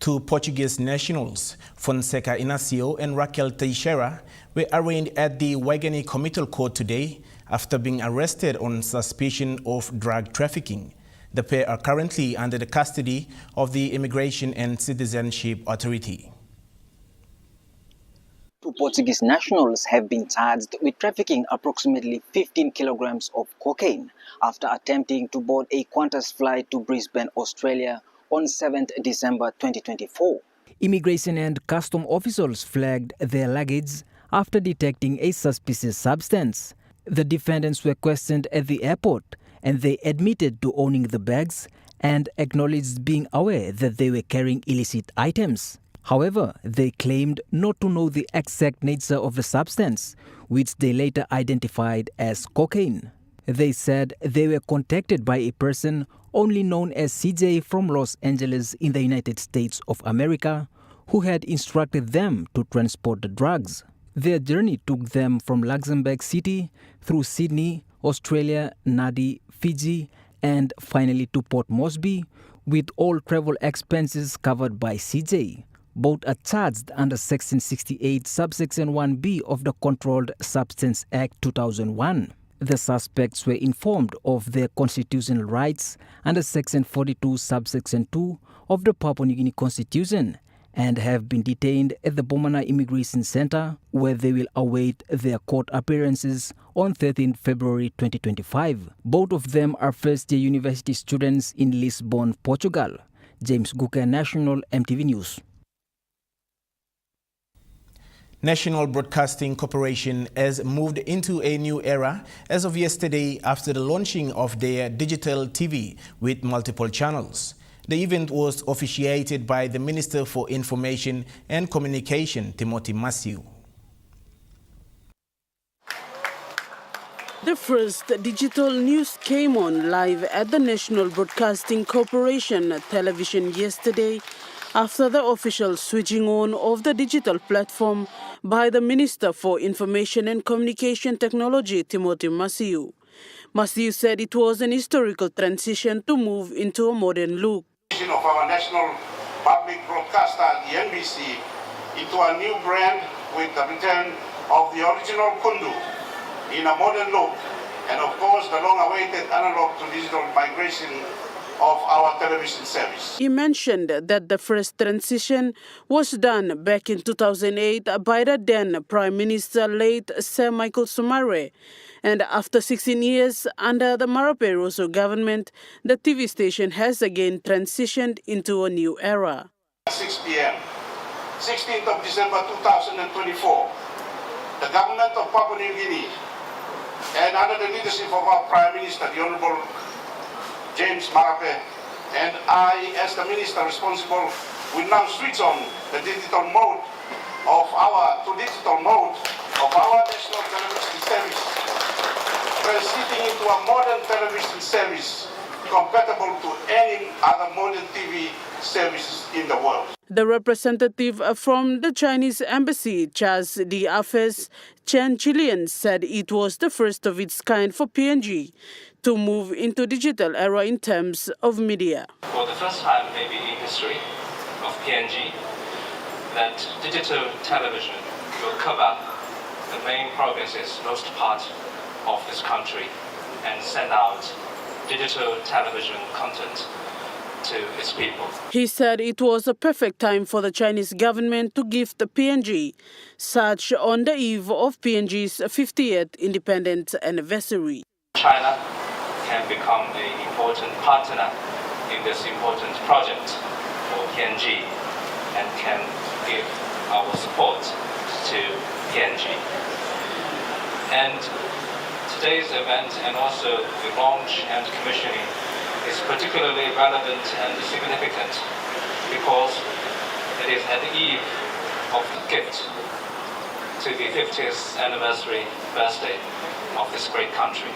Two Portuguese nationals, Fonseca Inacio and Raquel Teixeira, were arraigned at the Waigani Committal Court today after being arrested on suspicion of drug trafficking. The pair are currently under the custody of the Immigration and Citizenship Authority. Two Portuguese nationals have been charged with trafficking approximately 15 kilograms of cocaine after attempting to board a Qantas flight to Brisbane, Australia on 7th December 2024. Immigration and custom officials flagged their luggage after detecting a suspicious substance. The defendants were questioned at the airport and they admitted to owning the bags and acknowledged being aware that they were carrying illicit items. However, they claimed not to know the exact nature of the substance, which they later identified as cocaine. They said they were contacted by a person only known as CJ from Los Angeles in the United States of America, who had instructed them to transport the drugs. Their journey took them from Luxembourg City through Sydney, Australia, Nadi, Fiji, and finally to Port Moresby, with all travel expenses covered by CJ. Both are charged under Section 68, Subsection 1B of the Controlled Substance Act 2001. The suspects were informed of their constitutional rights under Section 42, Subsection 2 of the Papua New Guinea Constitution and have been detained at the Bomana Immigration Center, where they will await their court appearances on 13 February 2025. Both of them are first-year university students in Lisbon, Portugal. James Guka, National EMTV News. National Broadcasting Corporation has moved into a new era as of yesterday after the launching of their digital TV with multiple channels. The event was officiated by the Minister for Information and Communication, Timothy Massieu. The first digital news came on live at the National Broadcasting Corporation television yesterday after the official switching on of the digital platform by the Minister for Information and Communication Technology, Timothy Massieu. Massieu said it was an historical transition to move into a modern look. Of our national public broadcaster, the NBC, into a new brand with the return of the original Kundu in a modern look, and of course the long-awaited analog to digital migration of our television service. He mentioned that the first transition was done back in 2008 by the then Prime Minister, late Sir Michael Somare, and after 16 years under the Marape Rosso government, the TV station has again transitioned into a new era. 6 p.m., 16th of December 2024, the government of Papua New Guinea, and under the leadership of our Prime Minister, the Honorable James Marape, and I, as the minister responsible, will now switch on the digital mode of our national television service, transiting into a modern television service compatible to any other modern TV services in the world. The representative from the Chinese embassy, Charles D. Affairs Chilean, said it was the first of its kind for PNG to move into digital era in terms of media. For the first time maybe in history of PNG, that digital television will cover the main provinces, most part of this country, and send out digital television content to its people. He said it was a perfect time for the Chinese government to give the PNG such on the eve of PNG's 50th independence anniversary. China can become an important partner in this important project for PNG and can give our support to PNG. And today's event and also the launch and commissioning is particularly relevant and significant because it is at the eve of the gift to the 50th anniversary birthday of this great country.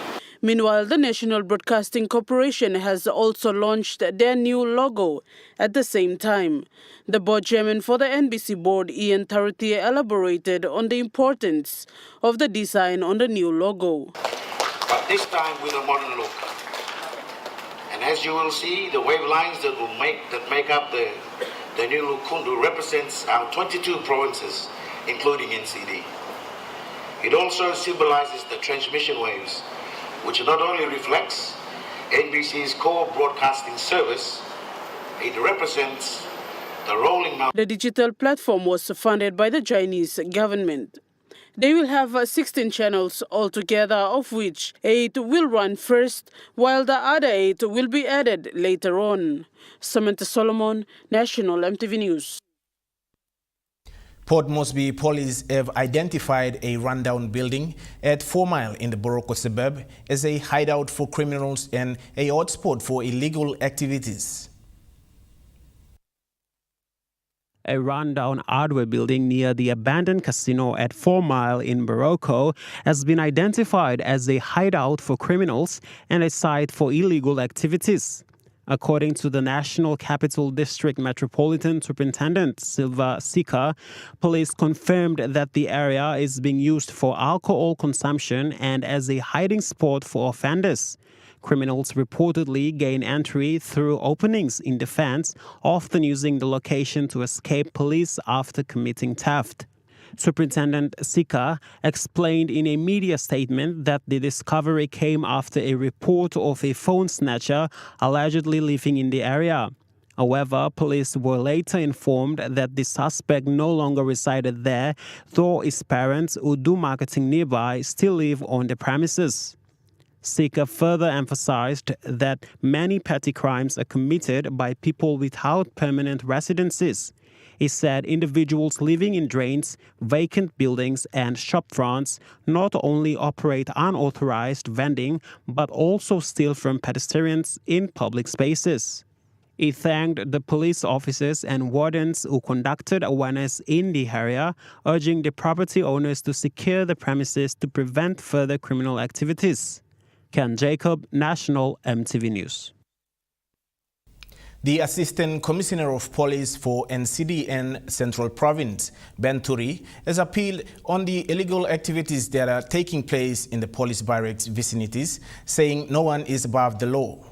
Meanwhile, the National Broadcasting Corporation has also launched their new logo at the same time. The board chairman for the NBC board, Ian Tarutier, elaborated on the importance of the design on the new logo. But this time with a modern look. And as you will see, the wave lines that make up the the new Lukundu represents our 22 provinces, including NCD. It also symbolizes the transmission waves, which not only reflects NBC's core broadcasting service, it represents the rolling out. The digital platform was funded by the Chinese government. They will have 16 channels altogether, of which 8 will run first, while the other 8 will be added later on. Samantha Solomon, National EMTV News. Port Moresby police have identified a rundown building at 4 Mile in the Boroko suburb as a hideout for criminals and a hotspot for illegal activities. A rundown hardware building near the abandoned casino at 4 Mile in Boroko has been identified as a hideout for criminals and a site for illegal activities. According to the National Capital District Metropolitan Superintendent Silva Sika, police confirmed that the area is being used for alcohol consumption and as a hiding spot for offenders. Criminals reportedly gain entry through openings in the fence, often using the location to escape police after committing theft. Superintendent Sika explained in a media statement that the discovery came after a report of a phone snatcher allegedly living in the area. However, police were later informed that the suspect no longer resided there, though his parents, who do marketing nearby, still live on the premises. Sika further emphasized that many petty crimes are committed by people without permanent residences. He said individuals living in drains, vacant buildings and shop fronts not only operate unauthorized vending but also steal from pedestrians in public spaces. He thanked the police officers and wardens who conducted awareness in the area, urging the property owners to secure the premises to prevent further criminal activities. Ken Jacob, National EMTV News. The Assistant Commissioner of Police for NCD and Central Province, Ben Turri, has appealed on the illegal activities that are taking place in the police barracks vicinities, saying no one is above the law.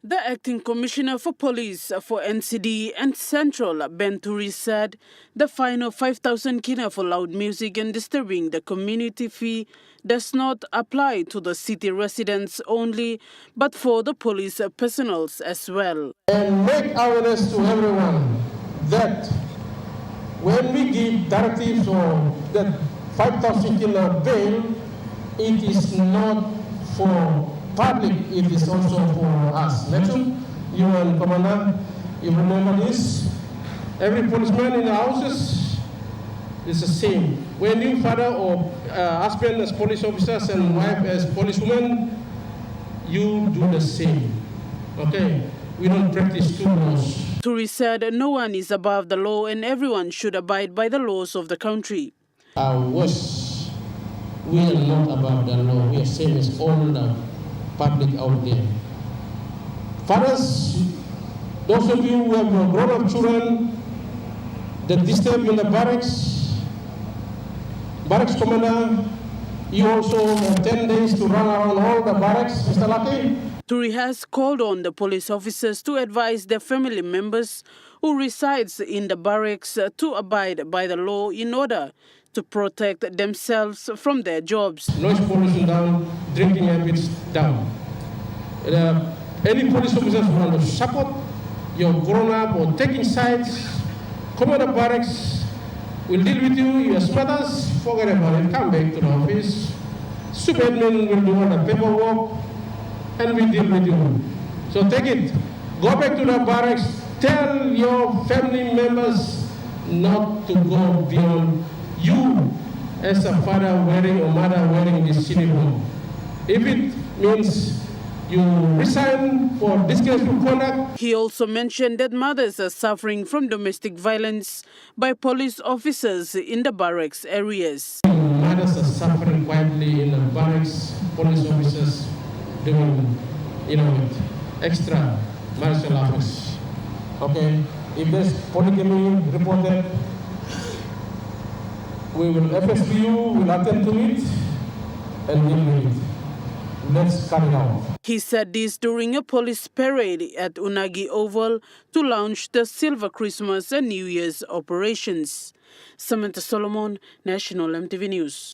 The Acting Commissioner for Police for NCD and Central, Ben Turri, said the fine of 5,000 kina for loud music and disturbing the community fee does not apply to the city residents only, but for the police personnel as well. And make awareness to everyone that when we give directives or that 5,000 kina bail, it is not for public, it is also for us. You and Commander, you remember this? Every policeman in the houses is the same. When you father or husband as police officers and wife as policewomen, you do the same. Okay? We don't practice two laws. Turri said no one is above the law and everyone should abide by the laws of the country. Worse, we are not above the law. We are same as all the public out there. Fathers, those of you who have grown-up children that disturb in the barracks commander, you also have 10 days to run around all the barracks, Mr. Lucky. Turri has called on the police officers to advise their family members who resides in the barracks to abide by the law in order to protect themselves from their jobs. Noise pollution down, drinking habits down. Any police officers who want to support your grown-up or taking sides, come to the barracks, we'll deal with you, your smarters, forget about it, come back to the office. Superadmin will do all the paperwork, and we deal with you. So take it, go back to the barracks, tell your family members not to go beyond you as a father wearing or mother wearing this uniform. If it means you resign for disgraceful conduct. He also mentioned that mothers are suffering from domestic violence by police officers in the barracks areas. Mothers are suffering quietly in the barracks, police officers doing, extra martial office. Okay, if there's polygamy reported, we will FSBU, will attend to it and deal with it. Let's cut it out. He said this during a police parade at Unagi Oval to launch the Silver Christmas and New Year's operations. Samantha Solomon, National EMTV News.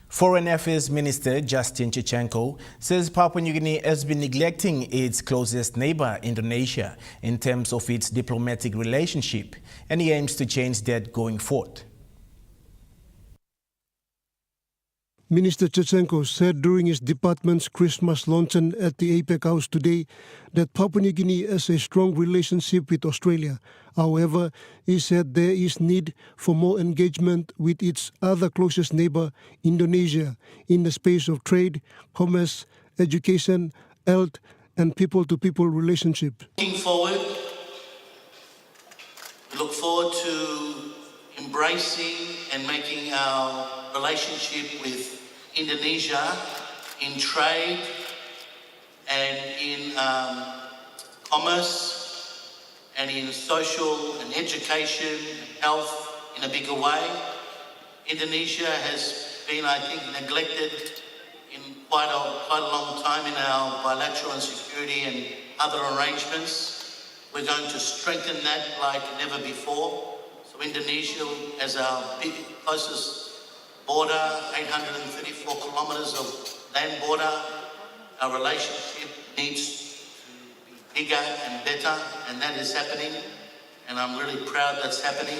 Foreign Affairs Minister Justin Chua says Papua New Guinea has been neglecting its closest neighbor, Indonesia, in terms of its diplomatic relationship, and he aims to change that going forward. Minister Chua said during his department's Christmas luncheon at the APEC House today that Papua New Guinea has a strong relationship with Australia. However, he said there is need for more engagement with its other closest neighbor, Indonesia, in the space of trade, commerce, education, health, and people-to-people relationships. Looking forward, we look forward to embracing and making our relationship with Indonesia in trade and in commerce and in social and education and health in a bigger way. Indonesia has been, I think, neglected in quite a long time in our bilateral and security and other arrangements. We're going to strengthen that like never before. So Indonesia, as our closest border, 834 kilometres of land border, our relationship needs to be bigger and better, and that is happening. And I'm really proud that's happening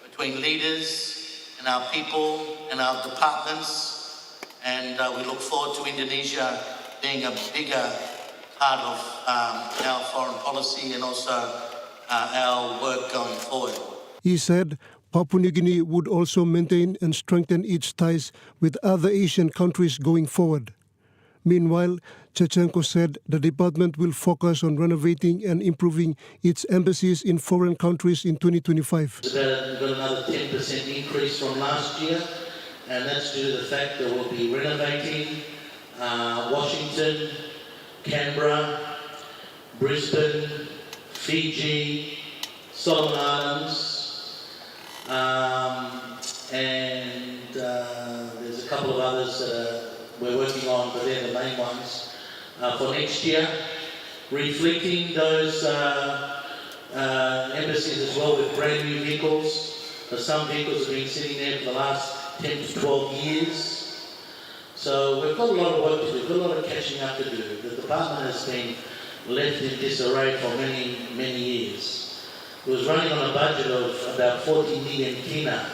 between leaders and our people and our departments. And we look forward to Indonesia being a bigger part of our foreign policy and also our work going forward. He said Papua New Guinea would also maintain and strengthen its ties with other Asian countries going forward. Meanwhile, Chua said the department will focus on renovating and improving its embassies in foreign countries in 2025. We've got another 10% increase from last year, and that's due to the fact that we'll be renovating Washington, Canberra, Brisbane, Fiji, Solomon Islands, and there's a couple of others that we're working on, but they're the main ones for next year. Reflecting those embassies as well with brand new vehicles. So some vehicles have been sitting there for the last 10 to 12 years. So we've got a lot of work to do, we've got a lot of catching up to do. The department has been left in disarray for many, many years. It was running on a budget of about 40 million kina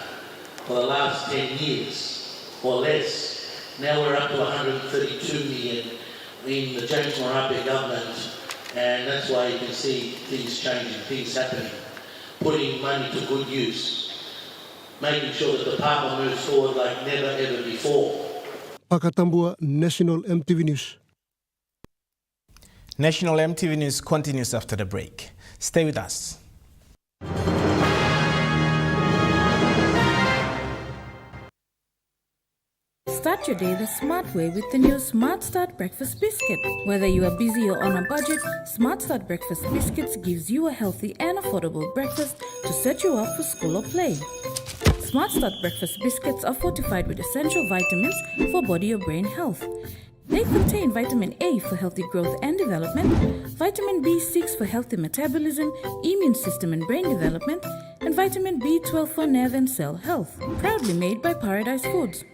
for the last 10 years or less. Now we're up to 132 million in the James Moresby government, and that's why you can see things changing, things happening, putting money to good use, making sure that the department moves forward like never ever before. Pakatambua, National EMTV News. National EMTV News continues after the break. Stay with us. Start your day the smart way with the new Smart Start Breakfast Biscuit. Whether you are busy or on a budget, Smart Start Breakfast Biscuits gives you a healthy and affordable breakfast to set you up for school or play. Smart Start Breakfast Biscuits are fortified with essential vitamins for body or brain health. They contain vitamin A for healthy growth and development, vitamin B6 for healthy metabolism, immune system and brain development, and vitamin B12 for nerve and cell health. Proudly made by Paradise Foods.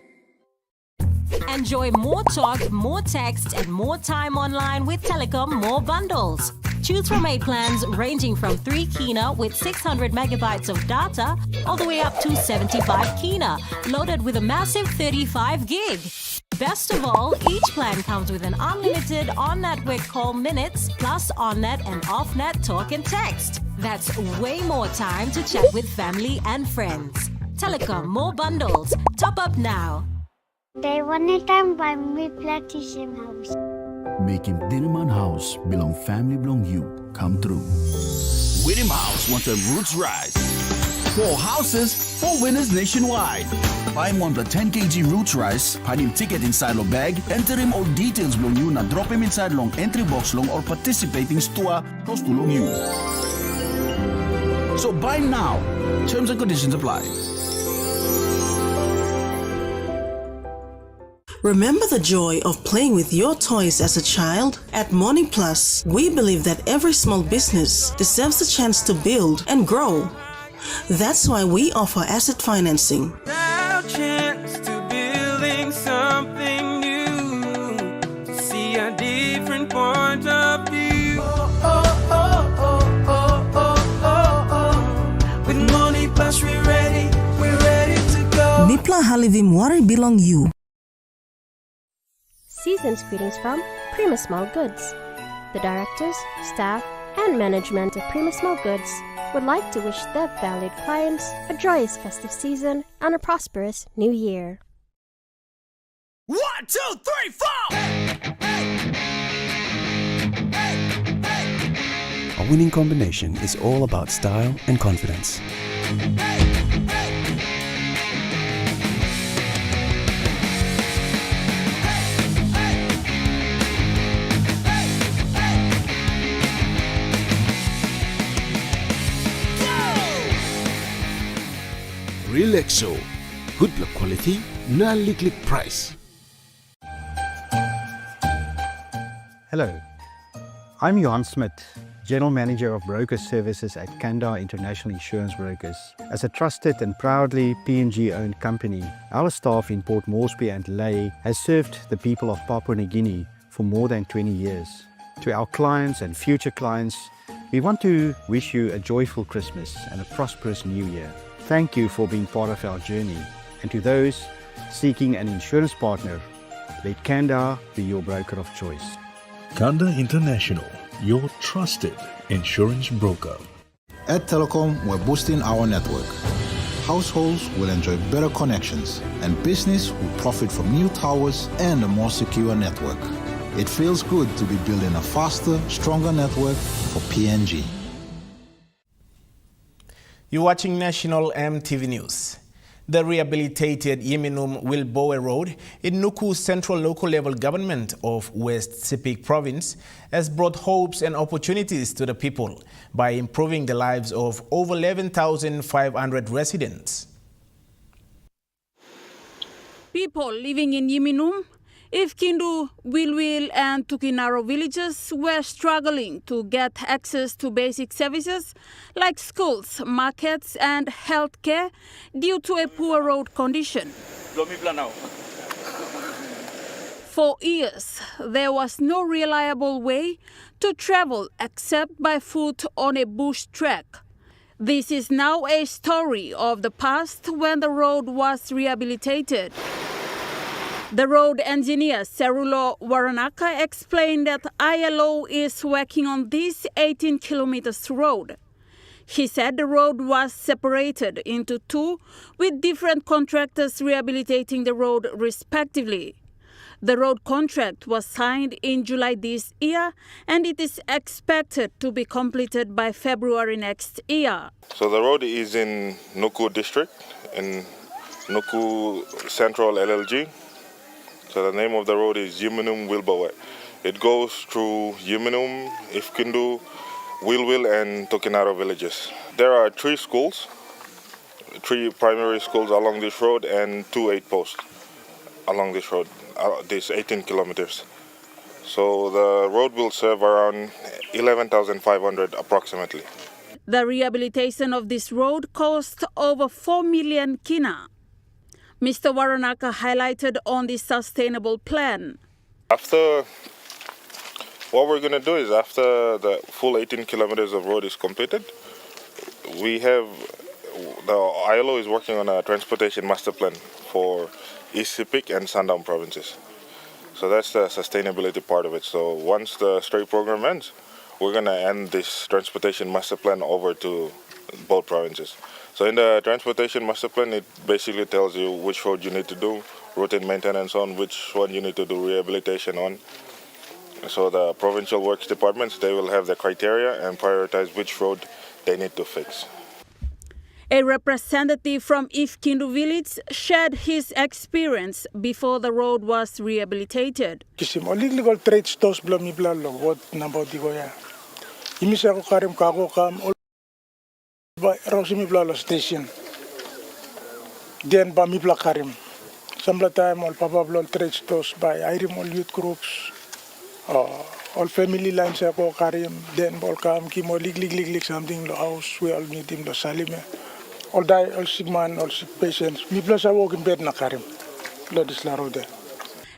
Enjoy more talk, more text, and more time online with Telecom More Bundles. Choose from 8 plans ranging from 3 kina with 600 megabytes of data all the way up to 75 kina, loaded with a massive 35 gig. Best of all, each plan comes with an unlimited on-network call minutes plus on-net and off-net talk and text. That's way more time to chat with family and friends. Telecom More Bundles. Top up now. They wanted time by me plantation house. Making Dinaman House belong family belong you come true. Winning House wants a roots rise. 4 houses, 4 winners nationwide. Buy him 1 plus 10 kg roots rice, find him ticket inside long bag, enter him all details belong you, na drop him inside long entry box long or participating store close to long you. So buy now. Terms and conditions apply. Remember the joy of playing with your toys as a child? At Morning Plus, we believe that every small business deserves a chance to build and grow. That's why we offer asset financing. Chance to building something new, to see a different point of view. With Money Plus, we're ready to go. Mipla Halivim Wari Belong You. Season's greetings from Prima Small Goods. The directors, staff, and management of Prima Small Goods would like to wish their valued clients a joyous festive season and a prosperous new year. 1, 2, 3, 4! A winning combination is all about style and confidence. Relaxo, good look quality, non-lick price. Hello, I'm Johan Smith, General Manager of Broker Services at Kandar International Insurance Brokers. As a trusted and proudly PNG-owned company, our staff in Port Moresby and Lae has served the people of Papua New Guinea for more than 20 years. To our clients and future clients, we want to wish you a joyful Christmas and a prosperous New Year. Thank you for being part of our journey. And to those seeking an insurance partner, let Kandar be your broker of choice. Kandar International, your trusted insurance broker. At Telecom, we're boosting our network. Households will enjoy better connections, and business will profit from new towers and a more secure network. It feels good to be building a faster, stronger network for PNG. You're watching National EMTV News. The rehabilitated Yemenum Wilboe Road in Nuku Central local level government of West Sepik Province has brought hopes and opportunities to the people by improving the lives of over 11,500 residents. People living in Yemenum, Ifkindu, Wilwil and Tukinaro villages were struggling to get access to basic services like schools, markets and healthcare due to a poor road condition. For years, there was no reliable way to travel except by foot on a bush track. This is now a story of the past when the road was rehabilitated. The road engineer Serulo Waranaka explained that ILO is working on this 18 kilometers road. He said the road was separated into two with different contractors rehabilitating the road respectively. The road contract was signed in July this year and it is expected to be completed by February next year. So the road is in Nuku district, in Nuku Central LLG. So the name of the road is Yemenum Wilboe. It goes through Yemenum, Ifkindu, Wilwil and Tokinaro villages. There are 3 schools, 3 primary schools along this road and 2 aid posts along this road, this 18 kilometers. So the road will serve around 11,500 approximately. The rehabilitation of this road cost over 4 million kina. Mr. Waranaka highlighted on the sustainable plan. What we're going to do is after the full 18 kilometers of road is completed, the ILO is working on a transportation master plan for East Sepik and Sundown provinces. So that's the sustainability part of it. So once the straight program ends, we're going to end this transportation master plan over to both provinces. So in the transportation master plan, it basically tells you which road you need to do routine maintenance on, which one you need to do rehabilitation on. So the provincial works departments, they will have the criteria and prioritize which road they need to fix. A representative from Ifkindu village shared his experience before the road was rehabilitated. Illegal trade stores blami blalo what number digoya. Imisa ko karim kako kam ba rosimi blalo station. Then ba mi karim. Some time all Papa trade stores by Irim all youth groups, all family lines ako karim, then all come kimo lig something lo house, we all need him lo salime. All die, all sick man, all sick patients. Me plus I walk in bed na karim. Lo dislaro de.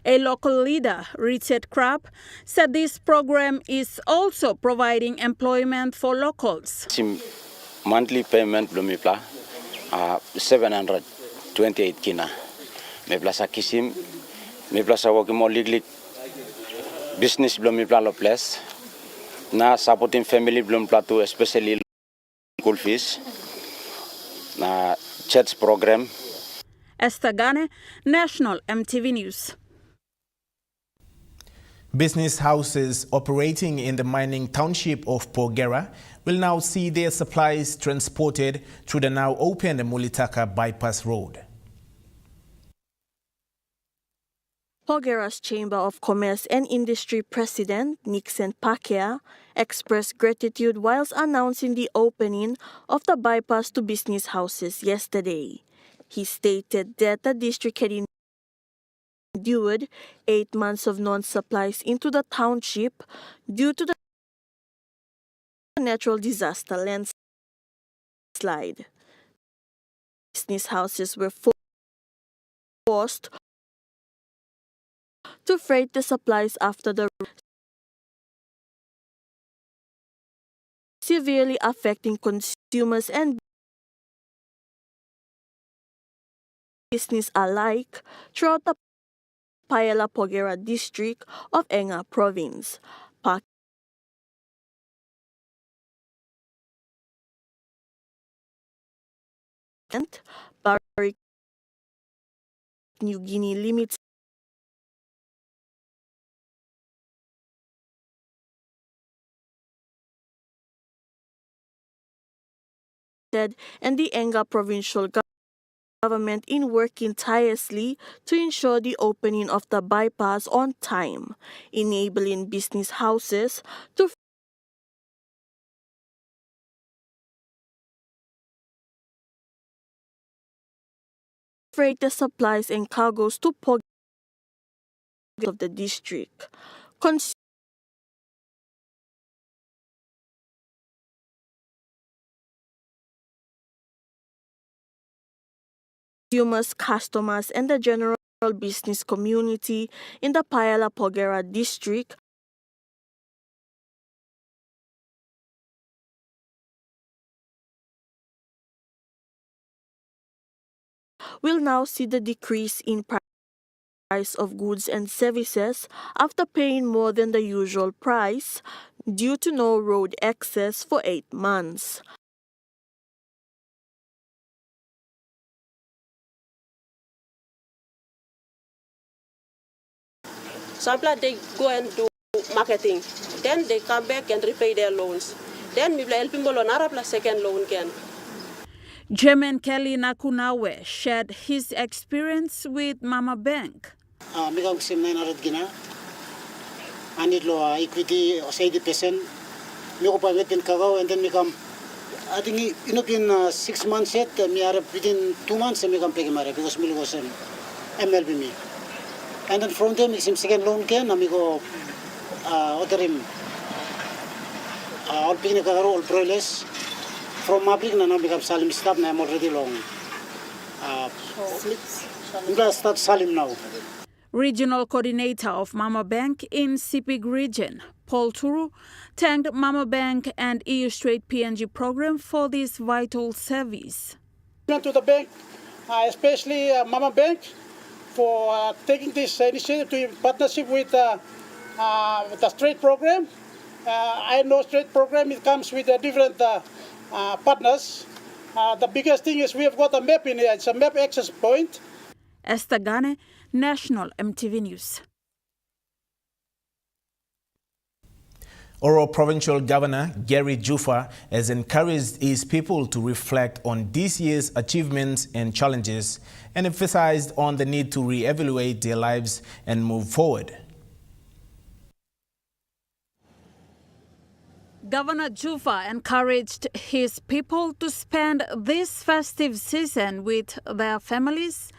A local leader, Richard Crabb, said this program is also providing employment for locals. Monthly payment blumipla 728 kina. Me plus kisim, me plus working more legally business blumipla lo place. Na supporting family blumipla to especially school fees. Na church program. Esther Gane, National EMTV News. Business houses operating in the mining township of Porgera will now see their supplies transported through the now opened Mulaka bypass road. Porgera's Chamber of Commerce and Industry President, Nixon Pakea, expressed gratitude whilst announcing the opening of the bypass to business houses yesterday. He stated that the district had endured 8 months of non-supplies into the township due to the natural disaster landslide. Business houses were forced to freight the supplies after the severely affecting consumers and business alike throughout the Paella Porgera district of Enga province. Barrick New Guinea Limited and the Enga provincial government in working tirelessly to ensure the opening of the bypass on time, enabling business houses to freight the supplies and cargoes to Porgera of the district. Consumers, customers, and the general business community in the Paella Porgera district will now see the decrease in price of goods and services after paying more than the usual price due to no road access for 8 months. Sometimes they go and do marketing, then they come back and repay their loans. Then we will help them on second loan again. German Kelly Nakunawe shared his experience with Mama Bank. Mikang sim 900 gina. Anit lo equity 80%. Miko pa within kagaw and then mikam. I think in 6 months yet. Me are within 2 months mikam pegi mare because milo was MLB me. And then from there miksim second loan ken amigo oterim. All pigi kagaro all proiles. From Mabrik na become Salim stop na I'm already long. I'm gonna start Salim now. Regional coordinator of Mama Bank in Sipig region, Paul Turu, thanked Mama Bank and EU Straight PNG program for this vital service. To the bank, especially Mama Bank, for taking this initiative in partnership with the Straight program. I know Straight program, it comes with different partners. The biggest thing is we have got a map in here. It's a map access point. Esther Gane, National EMTV News. Oro Provincial Governor Gary Jufa has encouraged his people to reflect on this year's achievements and challenges and emphasized on the need to re-evaluate their lives and move forward. Governor Jufa encouraged his people to spend this festive season with their families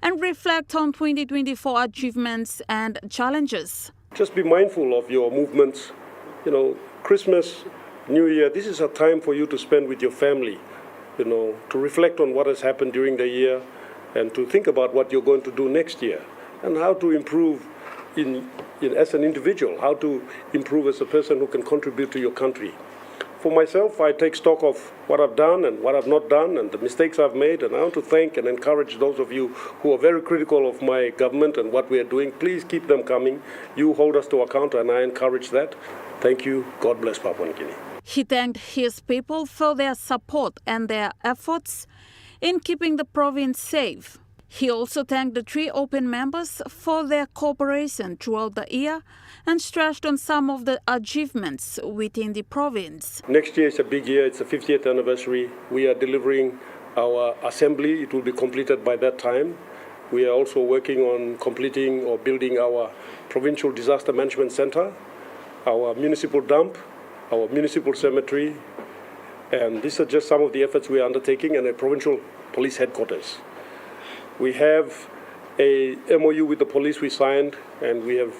and reflect on 2024 achievements and challenges. Just be mindful of your movements. Christmas, New Year, this is a time for you to spend with your family, to reflect on what has happened during the year and to think about what you're going to do next year and how to improve as an individual, how to improve as a person who can contribute to your country. For myself, I take stock of what I've done and what I've not done and the mistakes I've made, and I want to thank and encourage those of you who are very critical of my government and what we are doing. Please keep them coming. You hold us to account, and I encourage that. Thank you. God bless Papua New Guinea. He thanked his people for their support and their efforts in keeping the province safe. He also thanked the 3 open members for their cooperation throughout the year and stressed on some of the achievements within the province. Next year is a big year. It's the 50th anniversary. We are delivering our assembly. It will be completed by that time. We are also working on completing or building our provincial disaster management center, our municipal dump, our municipal cemetery, and these are just some of the efforts we are undertaking, and a provincial police headquarters. We have a MOU with the police we signed, and we have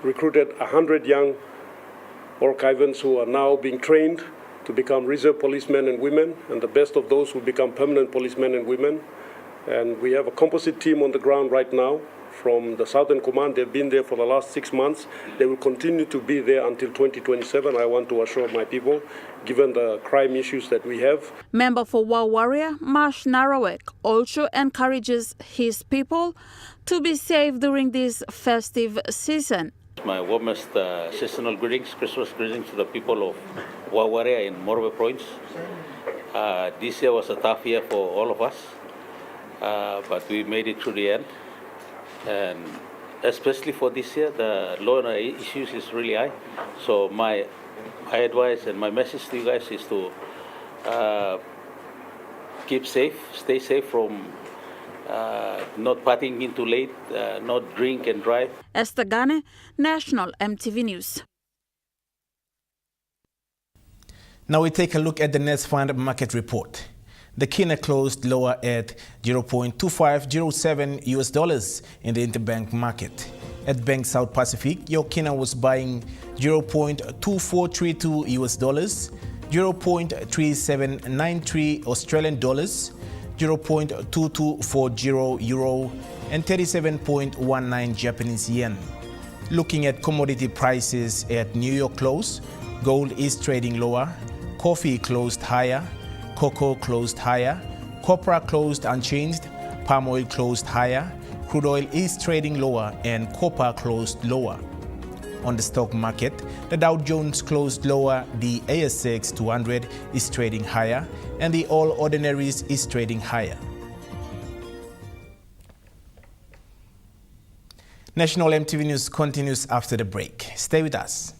recruited 100 young archivants who are now being trained to become reserve policemen and women, and the best of those will become permanent policemen and women. And we have a composite team on the ground right now from the Southern Command. They've been there for the last 6 months. They will continue to be there until 2027, I want to assure my people, given the crime issues that we have. Member for War Warrior, Marsh Narawek, also encourages his people to be safe during this festive season. My warmest seasonal greetings, Christmas greetings to the people of War Warrior in Moresby Province. This year was a tough year for all of us, but we made it through the end. And especially for this year, the law and order issues is really high. So my advice and my message to you guys is to keep safe, stay safe from not partying in too late, not drink and drive. Esther Gane, National EMTV News. Now we take a look at the Nest Fund market report. The kina closed lower at 0.2507 US dollars in the interbank market. At Bank South Pacific, your kina was buying 0.2432 US dollars, 0.3793 Australian dollars, 0.2240 euro, and 37.19 Japanese yen. Looking at commodity prices at New York close, gold is trading lower, coffee closed higher, cocoa closed higher, copra closed unchanged, palm oil closed higher, crude oil is trading lower, and copper closed lower. On the stock market, the Dow Jones closed lower, the ASX 200 is trading higher, and the All Ordinaries is trading higher. National EMTV News continues after the break. Stay with us.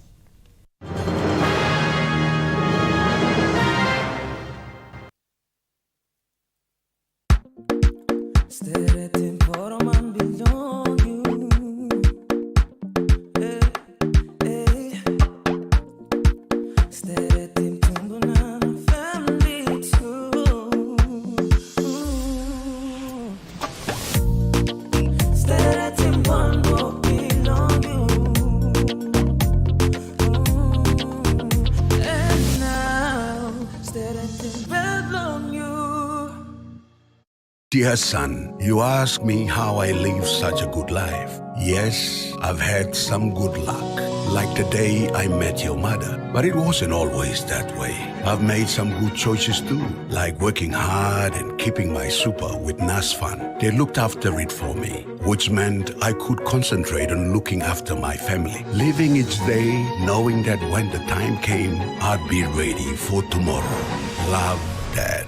Dear son, you ask me how I live such a good life. Yes, I've had some good luck, like the day I met your mother. But it wasn't always that way. I've made some good choices too, like working hard and keeping my super with NASFAN. They looked after it for me, which meant I could concentrate on looking after my family. Living each day, knowing that when the time came, I'd be ready for tomorrow. Love, Dad.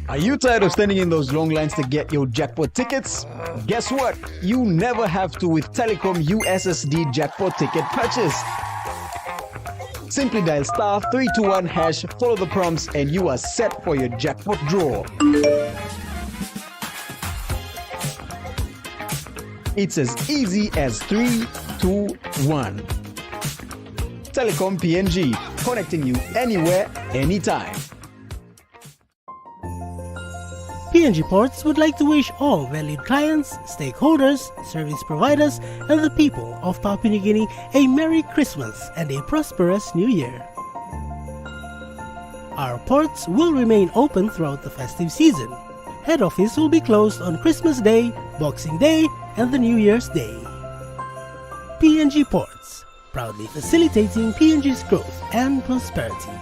Are you tired of standing in those long lines to get your jackpot tickets? Guess what? You never have to with Telecom USSD jackpot ticket purchase. Simply dial *321#, follow the prompts, and you are set for your jackpot draw. It's as easy as 3, 2, 1. Telecom PNG, connecting you anywhere, anytime. PNG Ports would like to wish all valued clients, stakeholders, service providers, and the people of Papua New Guinea a Merry Christmas and a prosperous New Year. Our ports will remain open throughout the festive season. Head office will be closed on Christmas Day, Boxing Day, and the New Year's Day. PNG Ports, proudly facilitating PNG's growth and prosperity.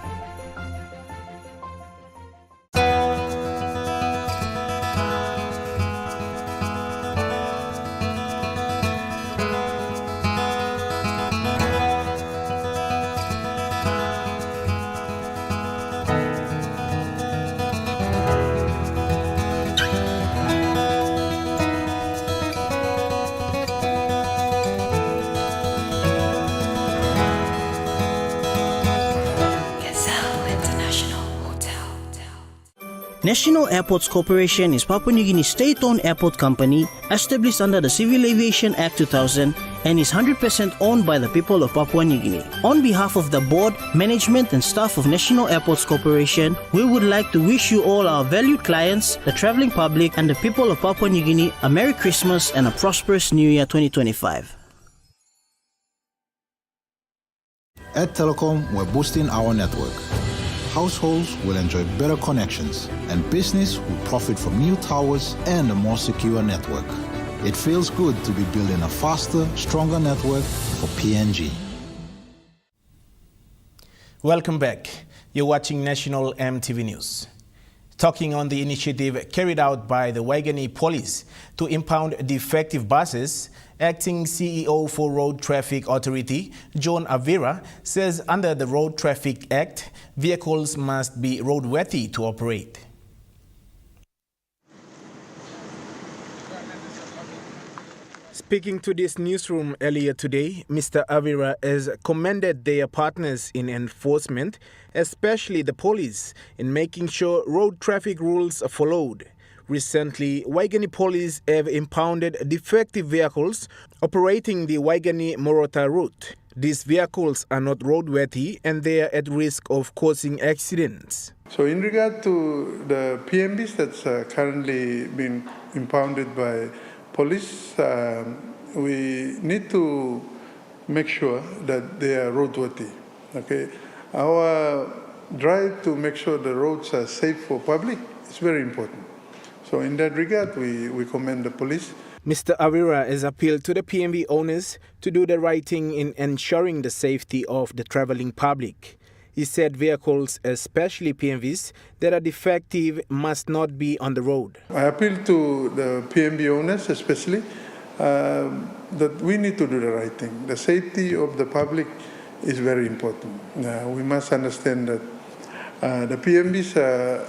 National Airports Corporation is Papua New Guinea's state-owned airport company established under the Civil Aviation Act 2000 and is 100% owned by the people of Papua New Guinea. On behalf of the board, management and staff of National Airports Corporation, we would like to wish you all, our valued clients, the travelling public and the people of Papua New Guinea a Merry Christmas and a prosperous New Year 2025. At Telecom, we're boosting our network. Households will enjoy better connections, and business will profit from new towers and a more secure network. It feels good to be building a faster, stronger network for PNG. Welcome back. You're watching National EMTV News. Talking on the initiative carried out by the Waigani Police to impound defective buses, Acting CEO for Road Traffic Authority, John Avira, says under the Road Traffic Act, vehicles must be roadworthy to operate. Speaking to this newsroom earlier today, Mr. Avira has commended their partners in enforcement, especially the police, in making sure road traffic rules are followed. Recently, Waigani Police have impounded defective vehicles operating the Waigani-Morota route. These vehicles are not roadworthy and they are at risk of causing accidents. So in regard to the PMBs that's currently been impounded by police, we need to make sure that they are roadworthy. Okay, our drive to make sure the roads are safe for public is very important. So in that regard, we commend the police. Mr. Avira has appealed to the PMB owners to do the right thing in ensuring the safety of the travelling public. He said vehicles, especially PMVs, that are defective must not be on the road. I appeal to the PMB owners especially that we need to do the right thing. The safety of the public is very important. We must understand that the PMBs are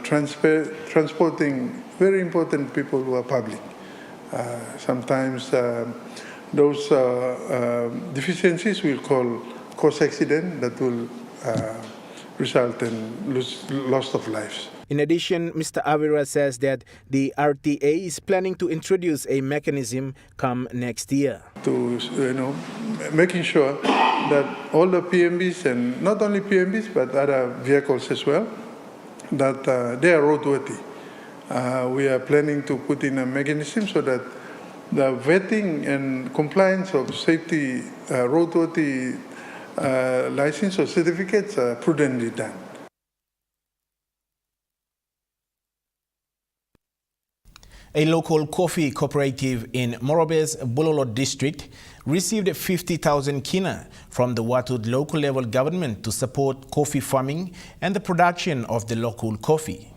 transporting very important people who are public. Sometimes those deficiencies will cause accident that will result in loss of lives. In addition, Mr. Avira says that the RTA is planning to introduce a mechanism come next year. To, making sure that all the PMBs, and not only PMBs, but other vehicles as well, that they are roadworthy. We are planning to put in a mechanism so that the vetting and compliance of safety roadworthy license or certificates are prudently done. A local coffee cooperative in Moresby's Bulolo district received 50,000 kina from the Watut local level government to support coffee farming and the production of the local coffee.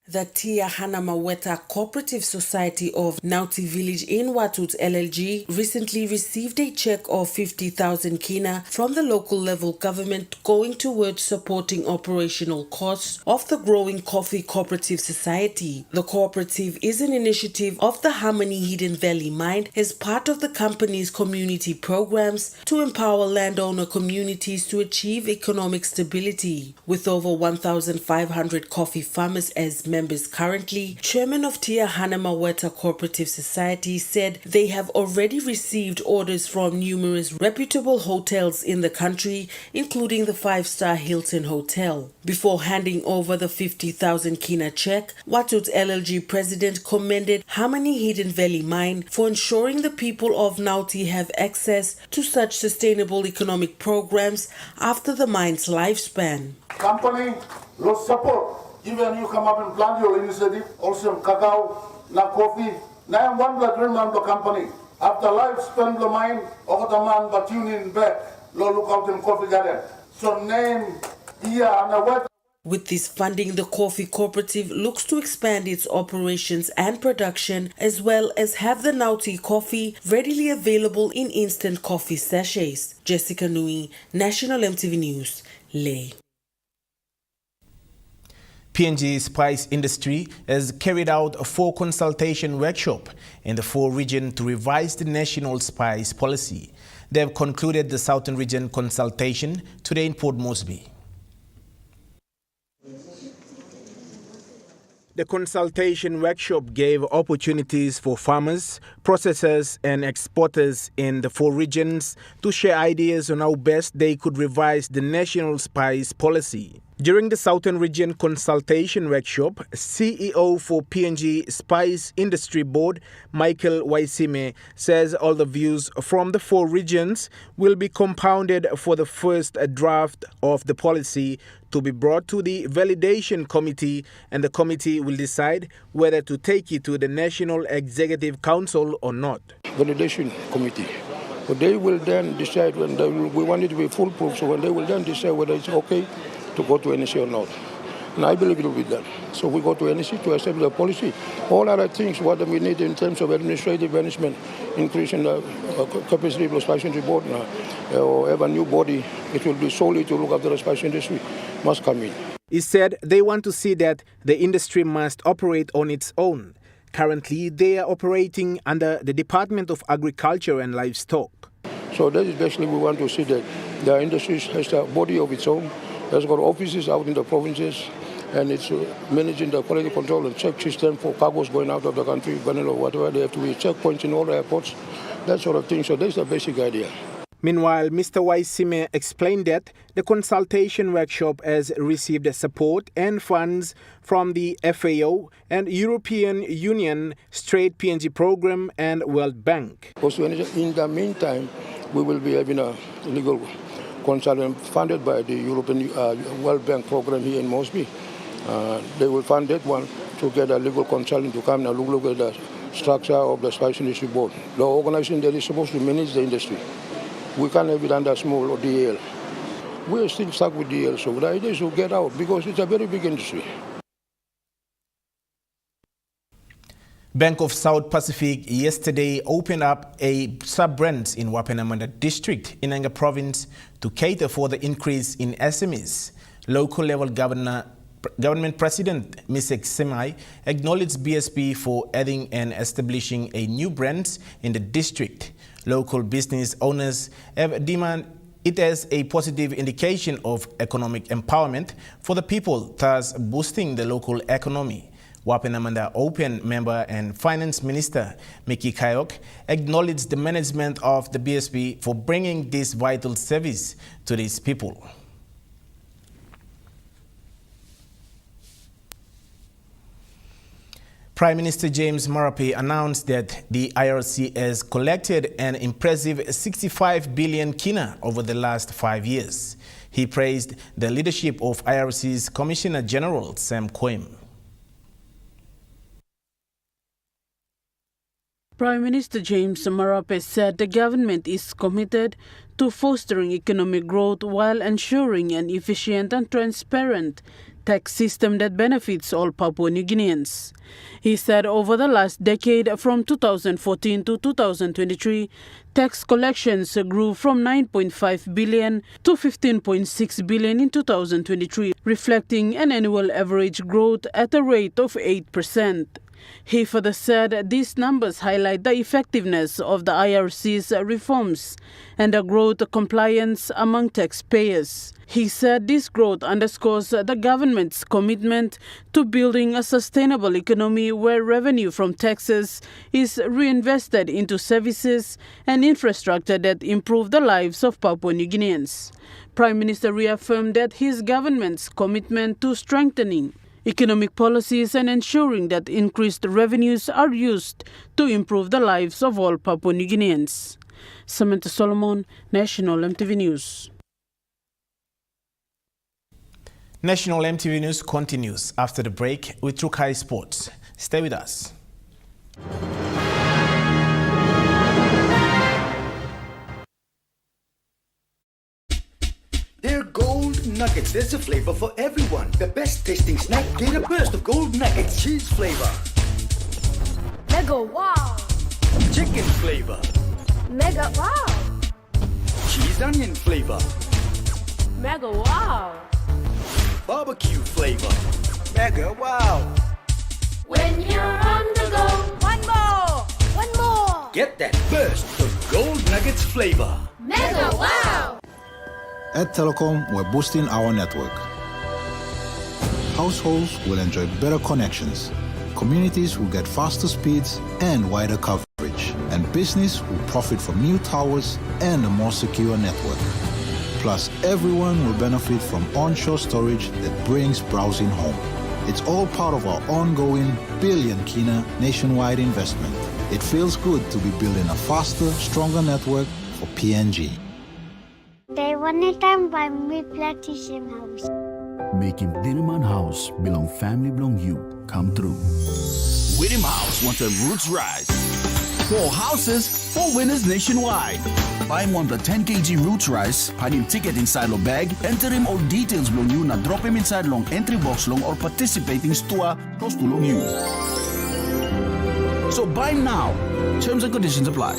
The Tia Hanamaweta Cooperative Society of Nauti Village in Watut LLG recently received a check of 50,000 kina from the local level government going towards supporting operational costs of the growing coffee cooperative society. The cooperative is an initiative of the Harmony Hidden Valley Mine as part of the company's community programs to empower landowner communities to achieve economic stability. With over 1,500 coffee farmers as members currently, Chairman of Tia Hanamaweta Cooperative Society said they have already received orders from numerous reputable hotels in the country, including the 5-star Hilton Hotel. Before handing over the 50,000 kina check, Watut LLG President commended Hamani Hidden Valley Mine for ensuring the people of Nauti have access to such sustainable economic programs after the mine's lifespan. Company, lots support. Even you come up and plant your initiative, also cacao, na coffee. Now I'm one that remember the company. After lifespan the mine, over the man, but tune in back, look out in coffee garden. So name here and a wet. With this funding, the coffee cooperative looks to expand its operations and production, as well as have the Nauti coffee readily available in instant coffee sachets. Jessica Nui, National EMTV News, Leh. PNG spice industry has carried out a 4 consultation workshop in the 4 region to revise the national spice policy. They have concluded the Southern Region consultation today in Port Moresby. The consultation workshop gave opportunities for farmers, processors and exporters in the 4 regions to share ideas on how best they could revise the national spice policy. During the Southern Region consultation workshop, CEO for PNG Spice Industry Board, Michael Waisime, says all the views from the 4 regions will be compounded for the first draft of the policy to be brought to the validation committee, and the committee will decide whether to take it to the National Executive Council or not. Validation committee. So they will then decide when we want it to be foolproof, so when they will then decide whether it's okay to go to NEC or not. And I believe it will be done. So we go to NEC to establish the policy. All other things, what we need in terms of administrative management, increasing the capacity of the spice industry board now, or have a new body, it will be solely to look after the spice industry, must come in. He said they want to see that the industry must operate on its own. Currently, they are operating under the Department of Agriculture and Livestock. So that is basically we want to see that the industry has a body of its own, has got offices out in the provinces, and it's managing the quality control and check system for cargoes going out of the country, vanilla or whatever. There have to be checkpoints in all the airports, that sort of thing. So that's the basic idea. Meanwhile, Mr. Waisime explained that the consultation workshop has received support and funds from the FAO and European Union Straight PNG Program and World Bank. Also, in the meantime, we will be having a legal consultant funded by the European World Bank program here in Moresby. They will fund that one to get a legal consultant to come and look at the structure of the Spice Industry Board. The organization that is supposed to manage the industry. We can't have it under small or DL. We are still stuck with DL, so the idea is to get out because it's a very big industry. Bank of South Pacific yesterday opened up a sub-branch in Wapenamanda District in Oro Province to cater for the increase in SMEs. Local level Government President Ms. Semai acknowledged BSP for adding and establishing a new branch in the district. Local business owners have demanded it as a positive indication of economic empowerment for the people, thus boosting the local economy. Wapenamanda Open Member and Finance Minister Mickey Kayok acknowledged the management of the BSP for bringing this vital service to these people. Prime Minister James Marape announced that the IRC has collected an impressive 65 billion kina over the last 5 years. He praised the leadership of IRC's Commissioner General Sam Koim. Prime Minister James Marape said the government is committed to fostering economic growth while ensuring an efficient and transparent tax system that benefits all Papua New Guineans. He said over the last decade, from 2014 to 2023, tax collections grew from 9.5 billion to 15.6 billion in 2023, reflecting an annual average growth at a rate of 8%. He further said these numbers highlight the effectiveness of the IRC's reforms and the growth compliance among taxpayers. He said this growth underscores the government's commitment to building a sustainable economy where revenue from taxes is reinvested into services and infrastructure that improve the lives of Papua New Guineans. Prime Minister reaffirmed that his government's commitment to strengthening economic policies and ensuring that increased revenues are used to improve the lives of all Papua New Guineans. Samantha Solomon, National EMTV News. National EMTV News continues after the break with Trukai Sports. Stay with us. They're gold nuggets. There's a flavor for everyone. The best tasting snack. Get a burst of gold nuggets. Cheese flavor. Mega wow. Chicken flavor. Mega wow. Cheese onion flavor. Mega wow. Barbecue flavor. Mega wow. When you're on the go. One more. One more. Get that burst of gold nuggets flavor. Mega wow. At Telecom, we're boosting our network. Households will enjoy better connections. Communities will get faster speeds and wider coverage. And business will profit from new towers and a more secure network. Plus, everyone will benefit from onshore storage that brings browsing home. It's all part of our ongoing billion kina nationwide investment. It feels good to be building a faster, stronger network for PNG. They wanted time by me plantation house. Making Diliman House belong family belong you come true. Whittam House wants a roots rise. 4 houses, 4 winners nationwide. Buy him one the 10 kg roots rice, find him ticket inside lo bag, enter him all details belong you, na drop him inside long entry box long or participating store close to long you. So buy now. Terms and conditions apply.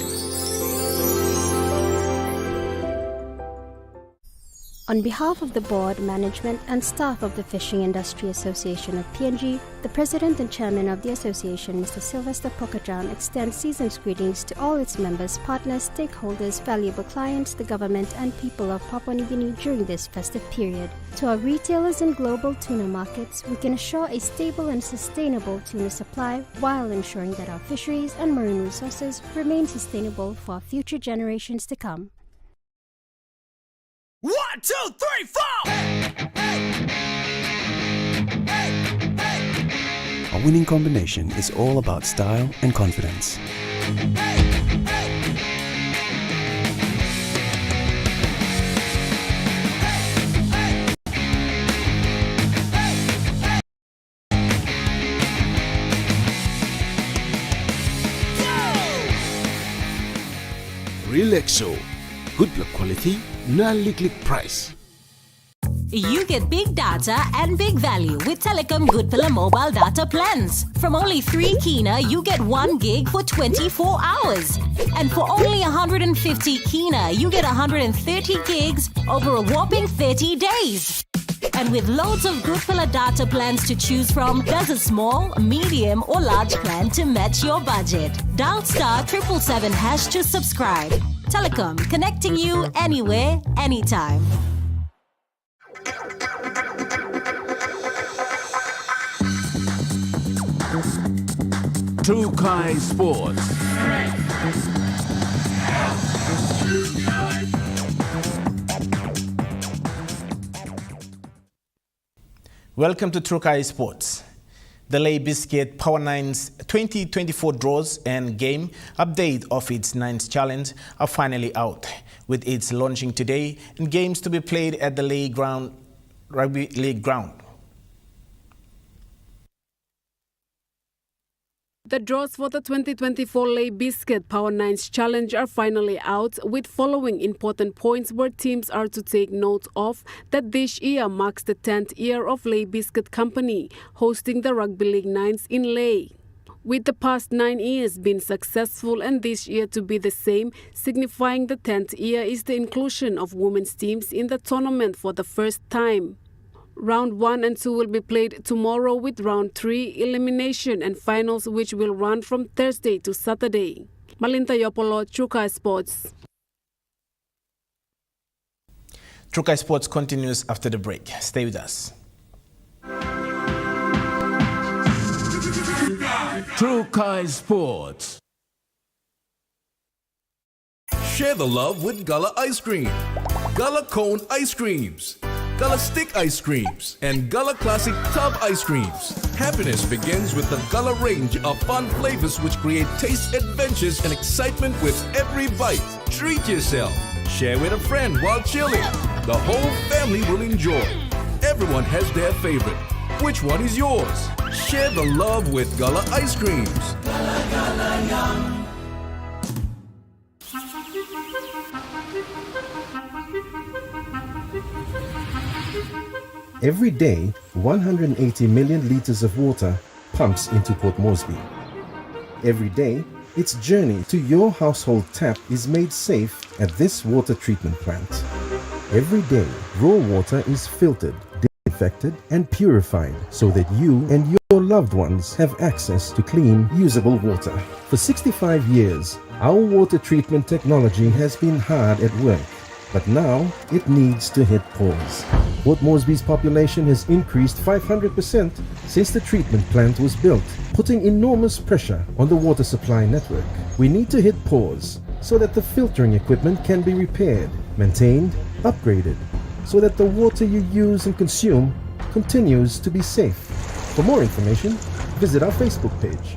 On behalf of the board, management, and staff of the Fishing Industry Association of PNG, the President and Chairman of the Association, Mr. Sylvester Pokajam, extends season's greetings to all its members, partners, stakeholders, valuable clients, the government, and people of Papua New Guinea during this festive period. To our retailers and global tuna markets, we can assure a stable and sustainable tuna supply while ensuring that our fisheries and marine resources remain sustainable for future generations to come. 1, 2, 3, 4! A winning combination is all about style and confidence. Relaxo. Good blood quality, non-liquid price. You get big data and big value with Telecom Good Pillar mobile data plans. From only 3 kina, you get 1 gig for 24 hours. And for only 150 kina, you get 130 gigs over a whopping 30 days. And with loads of Good Pillar data plans to choose from, there's a small, medium or large plan to match your budget. Dial *777# to subscribe. Telecom, connecting you anywhere, anytime. Trukai Sports. Welcome to Trukai Sports. The Lay Biscuit Power 9's 2024 draws and game update of its 9th challenge are finally out, with its launching today and games to be played at the Lay Rugby League ground. The draws for the 2024 Lay Biscuit Power 9's Challenge are finally out, with following important points where teams are to take note of that this year marks the 10th year of Lay Biscuit Company hosting the Rugby League 9s in Lay. With the past 9 years being successful and this year to be the same, signifying the 10th year is the inclusion of women's teams in the tournament for the first time. Round 1 and 2 will be played tomorrow, with round 3 elimination and finals, which will run from Thursday to Saturday. Malinta Yopolo, Trukai Sports. Trukai Sports continues after the break. Stay with us. Trukai Sports. Share the love with Gala Ice Cream, Gala Cone Ice Creams, Gala Stick Ice Creams, and Gala Classic Tub Ice Creams. Happiness begins with the Gala range of fun flavors which create taste adventures and excitement with every bite. Treat yourself. Share with a friend while chilling. The whole family will enjoy. Everyone has their favorite. Which one is yours? Share the love with Gala Ice Creams. Gala Gala Yum. Every day, 180 million liters of water pumps into Port Moresby. Every day, its journey to your household tap is made safe at this water treatment plant. Every day, raw water is filtered, disinfected, and purified so that you and your loved ones have access to clean, usable water. For 65 years, our water treatment technology has been hard at work, but now it needs to hit pause. Port Moresby's population has increased 500% since the treatment plant was built, putting enormous pressure on the water supply network. We need to hit pause so that the filtering equipment can be repaired, maintained, upgraded, so that the water you use and consume continues to be safe. For more information, visit our Facebook page.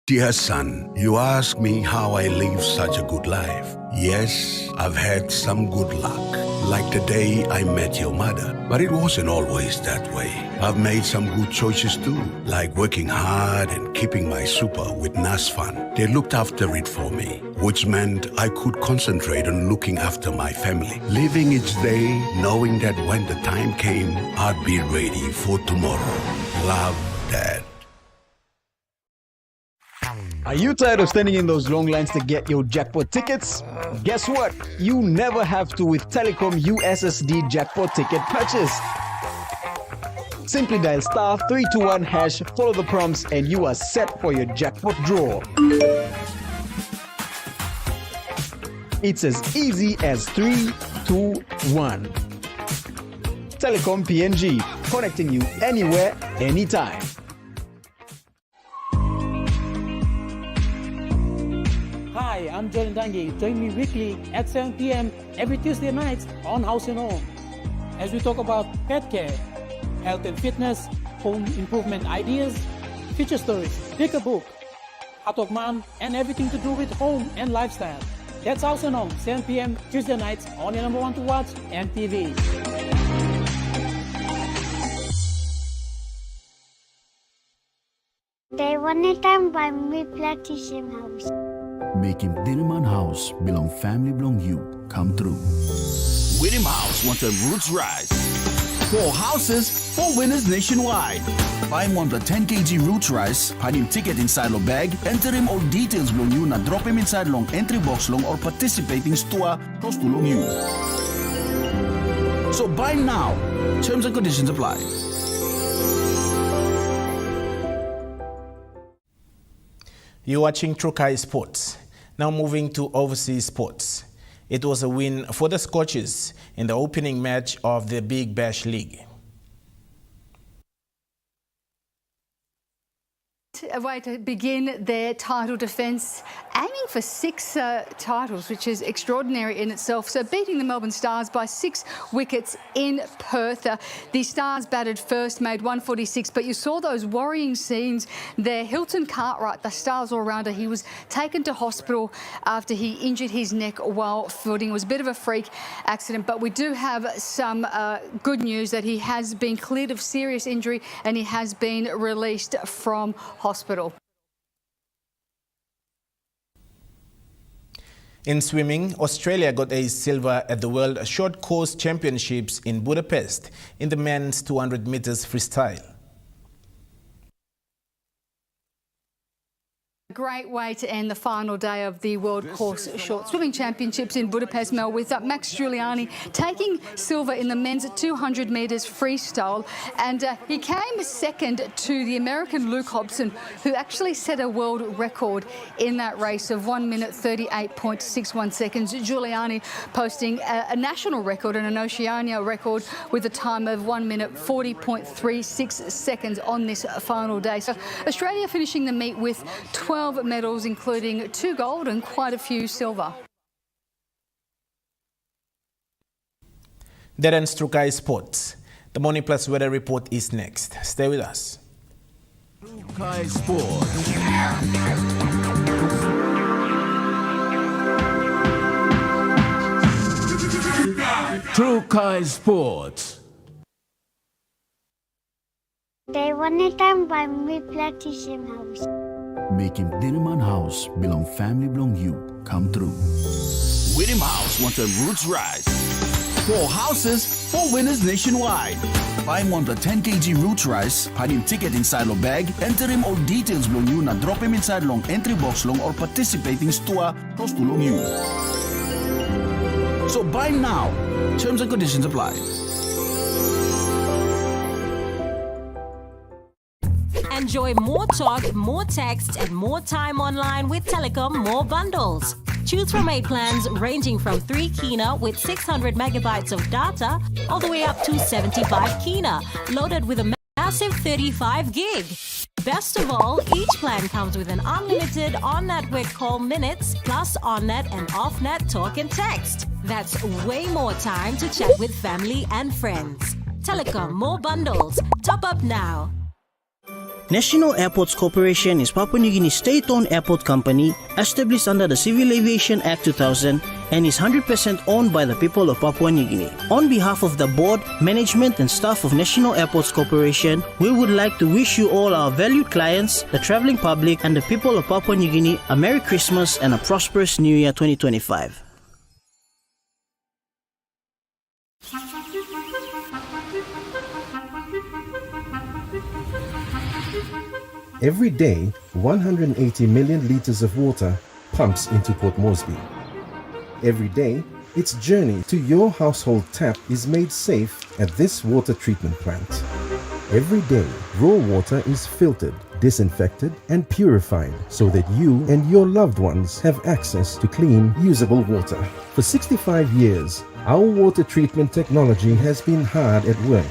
Dear son, you ask me how I live such a good life. Yes, I've had some good luck, like the day I met your mother. But it wasn't always that way. I've made some good choices too, like working hard and keeping my super with NASFAN. They looked after it for me, which meant I could concentrate on looking after my family, living each day knowing that when the time came, I'd be ready for tomorrow. Love, Dad. Are you tired of standing in those long lines to get your jackpot tickets? Guess what? You never have to with Telecom USSD jackpot ticket purchase. Simply dial *321#, follow the prompts, and you are set for your jackpot draw. It's as easy as 3, 2, 1. Telecom PNG, connecting you anywhere, anytime. Hi, I'm Jordan Dangi. Join me weekly at 7 p.m. every Tuesday night on House and Home as we talk about pet care, health and fitness, home improvement ideas, future stories, pick a book, Hatok Mom, and everything to do with home and lifestyle. That's House and Home, 7 p.m. Tuesday nights on your number one to watch, EMTV. They wanted them by me plantation house. Making Diliman House belong family belong you come true. Winning House wants a roots rise. 4 houses, 4 winners nationwide. Buy one the 10 kg roots rice, hide him ticket inside your bag, enter him all details belong you, na drop him inside long entry box long or participating store close to long you. So buy now. Terms and conditions apply. You're watching Trukai Sports. Now moving to overseas sports. It was a win for the Scorchers in the opening match of the Big Bash League. A way to begin their title defence, aiming for 6 titles, which is extraordinary in itself. So beating the Melbourne Stars by 6 wickets in Perth. The Stars batted first, made 146, but you saw those worrying scenes there. Hilton Cartwright, the Stars all-rounder, he was taken to hospital after he injured his neck while fielding. It was a bit of a freak accident, but we do have some good news that he has been cleared of serious injury and he has been released from hospital. In swimming, Australia got a silver at the World Short Course Championships in Budapest in the men's 200 meters freestyle. great way to end the final day of the World Course Short Swimming Championships in Budapest, Mel, with Max Giuliani taking silver in the men's 200 metres freestyle. And he came second to the American Luke Hobson, who actually set a world record in that race of 1 minute 38.61 seconds. Giuliani posting a national record and an Oceania record with a time of 1 minute 40.36 seconds on this final day. So Australia finishing the meet with 12 medals, including 2 gold and quite a few silver. That ends Trukai Sports. The Morning Plus weather report is next. Stay with us. Trukai Sports. Trukai Sports. They one time by me plantation house. Making Dinaman House belong family belong you come true. Winning House wants a roots rise. 4 houses, 4 winners nationwide. Buy one the 10 kg roots rice, hide him ticket inside long bag, enter him all details belong you, na drop him inside long entry box long or participating store close to long you. So buy now. Terms and conditions apply. Enjoy more talk, more text, and more time online with Telecom More Bundles. Choose from 8 plans ranging from 3 kina with 600 megabytes of data all the way up to 75 kina, loaded with a massive 35 gig. Best of all, each plan comes with an unlimited on-network call minutes plus on-net and off-net talk and text. That's way more time to chat with family and friends. Telecom More Bundles. Top up now. National Airports Corporation is Papua New Guinea's state-owned airport company established under the Civil Aviation Act 2000 and is 100% owned by the people of Papua New Guinea. On behalf of the board, management and staff of National Airports Corporation, we would like to wish you all, our valued clients, the travelling public and the people of Papua New Guinea a Merry Christmas and a prosperous New Year 2025. Every day, 180 million litres of water pumps into Port Moresby. Every day, its journey to your household tap is made safe at this water treatment plant. Every day, raw water is filtered, disinfected and purified so that you and your loved ones have access to clean, usable water. For 65 years, our water treatment technology has been hard at work,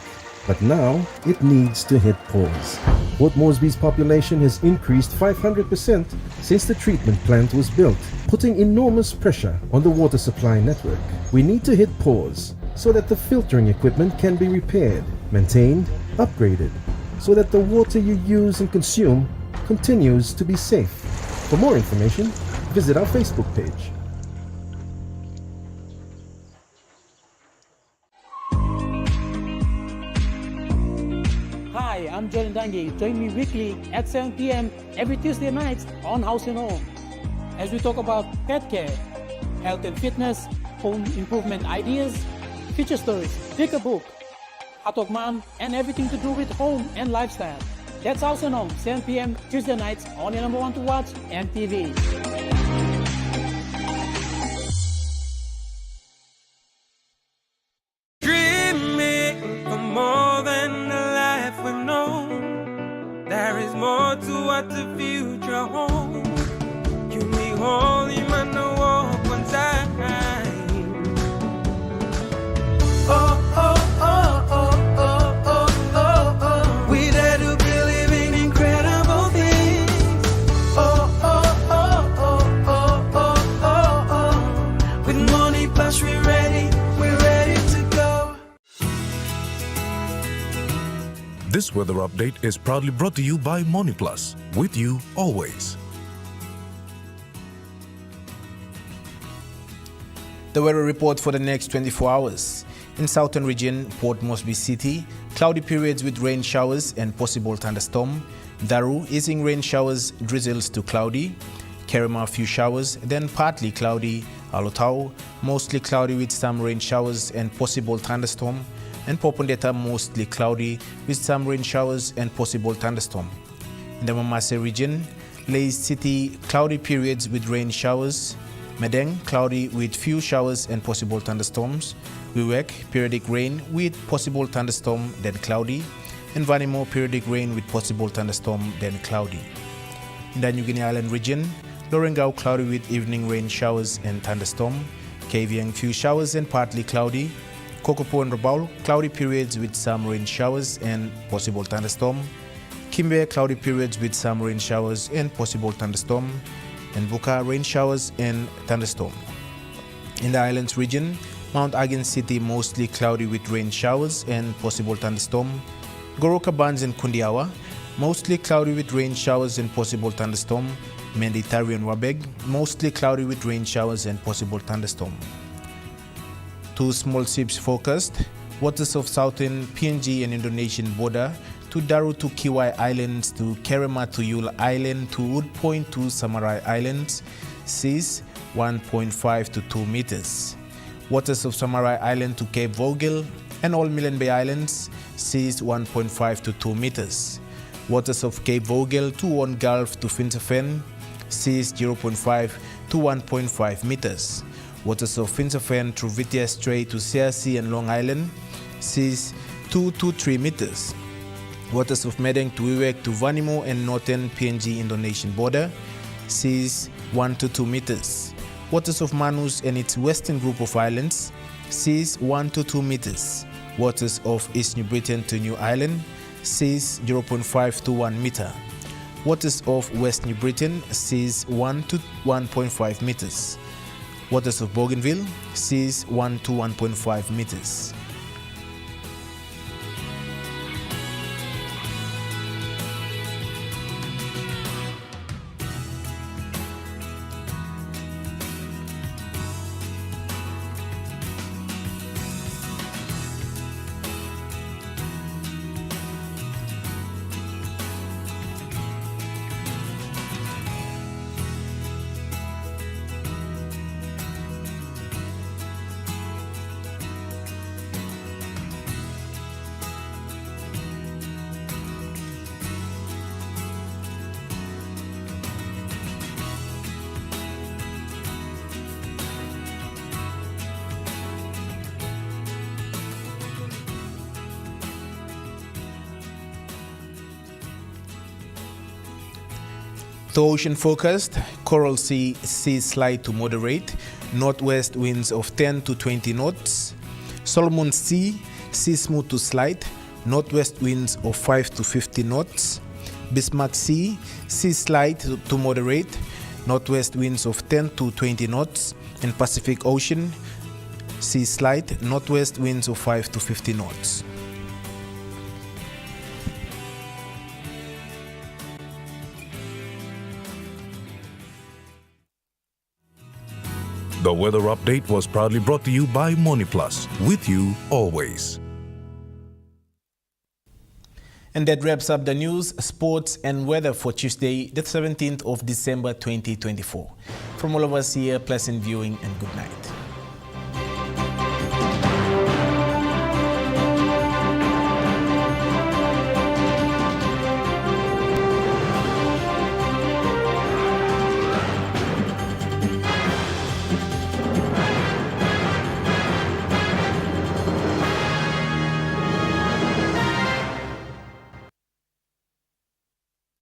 but now it needs to hit pause. Port Moresby's population has increased 500% since the treatment plant was built, putting enormous pressure on the water supply network. We need to hit pause so that the filtering equipment can be repaired, maintained, upgraded, so that the water you use and consume continues to be safe. For more information, visit our Facebook page. Hi, I'm Jordan Dange. Join me weekly at 7 p.m. every Tuesday nights on House and Home as we talk about pet care, health and fitness, home improvement ideas, future stories, pick a book, Hatok Man, and everything to do with home and lifestyle. That's House and Home, 7 p.m. Tuesday nights on your number 1 to watch, EMTV. Dreaming for more than the life we've known. There is more to what the future holds. You me holy man, no walk one time. Oh, oh, oh, oh, oh, oh, oh, oh. We dare to believe in incredible things. Oh, oh, oh, oh, oh, oh, oh, oh. With money plus we're ready to go. This weather update is proudly brought to you by Money Plus, with you always. The weather report for the next 24 hours. In southern region, Port Moresby City, cloudy periods with rain showers and possible thunderstorm. Daru, easing rain showers, drizzles to cloudy. Kerema, few showers, then partly cloudy. Alotau, mostly cloudy with some rain showers and possible thunderstorm. And Popondetta, mostly cloudy with some rain showers and possible thunderstorm. In the Mamase region, Lays City, cloudy periods with rain showers. Madang, cloudy with few showers and possible thunderstorms. Wewak, periodic rain with possible thunderstorm, then cloudy. And Vanimo, periodic rain with possible thunderstorm, then cloudy. In the New Guinea Island region, Lorengau, cloudy with evening rain showers and thunderstorm. Kavieng, few showers and partly cloudy. Kokopo and Rabaul, cloudy periods with some rain showers and possible thunderstorm. Kimbe, cloudy periods with some rain showers and possible thunderstorm. And Buka, rain showers and thunderstorm. In the islands region, Mount Again City, mostly cloudy with rain showers and possible thunderstorm. Goroka Bands and Kundiawa, mostly cloudy with rain showers and possible thunderstorm. Menditari and Wabeg, mostly cloudy with rain showers and possible thunderstorm. 2 small ships forecast, waters of southern PNG and Indonesian border, to Daru to Kiwai Islands, to Kerema to Yule Island, to Wood Point to Samarai Islands, seas 1.5 to 2 meters. Waters of Samarai Island to Cape Vogel and all Milan Bay Islands, seas 1.5 to 2 meters. Waters of Cape Vogel to One Gulf to Finserfen, seas 0.5 to 1.5 meters. Waters of Finserfen through Vitia Strait to Seasi and Long Island, seas 2 to 3 meters. Waters of Medeng to Wewak to Vanimo and northern PNG Indonesian border, seas 1 to 2 meters. Waters of Manus and its western group of islands, seas 1 to 2 meters. Waters of East New Britain to New Ireland, seas 0.5 to 1 meter. Waters of West New Britain, seas 1 to 1.5 meters. Waters of Bougainville, seas 1 to 1.5 meters. The ocean forecast, Coral Sea, sea slight to moderate, northwest winds of 10 to 20 knots. Solomon Sea, sea smooth to slight, northwest winds of 5 to 50 knots. Bismarck Sea, sea slight to moderate, northwest winds of 10 to 20 knots. And Pacific Ocean, sea slight, northwest winds of 5 to 50 knots. The weather update was proudly brought to you by MoneyPlus, with you always. And that wraps up the news, sports and weather for Tuesday, the 17th of December 2024. From all of us here, pleasant viewing and good night.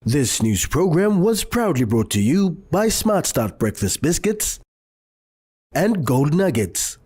This news program was proudly brought to you by Smart Start Breakfast Biscuits and Gold Nuggets.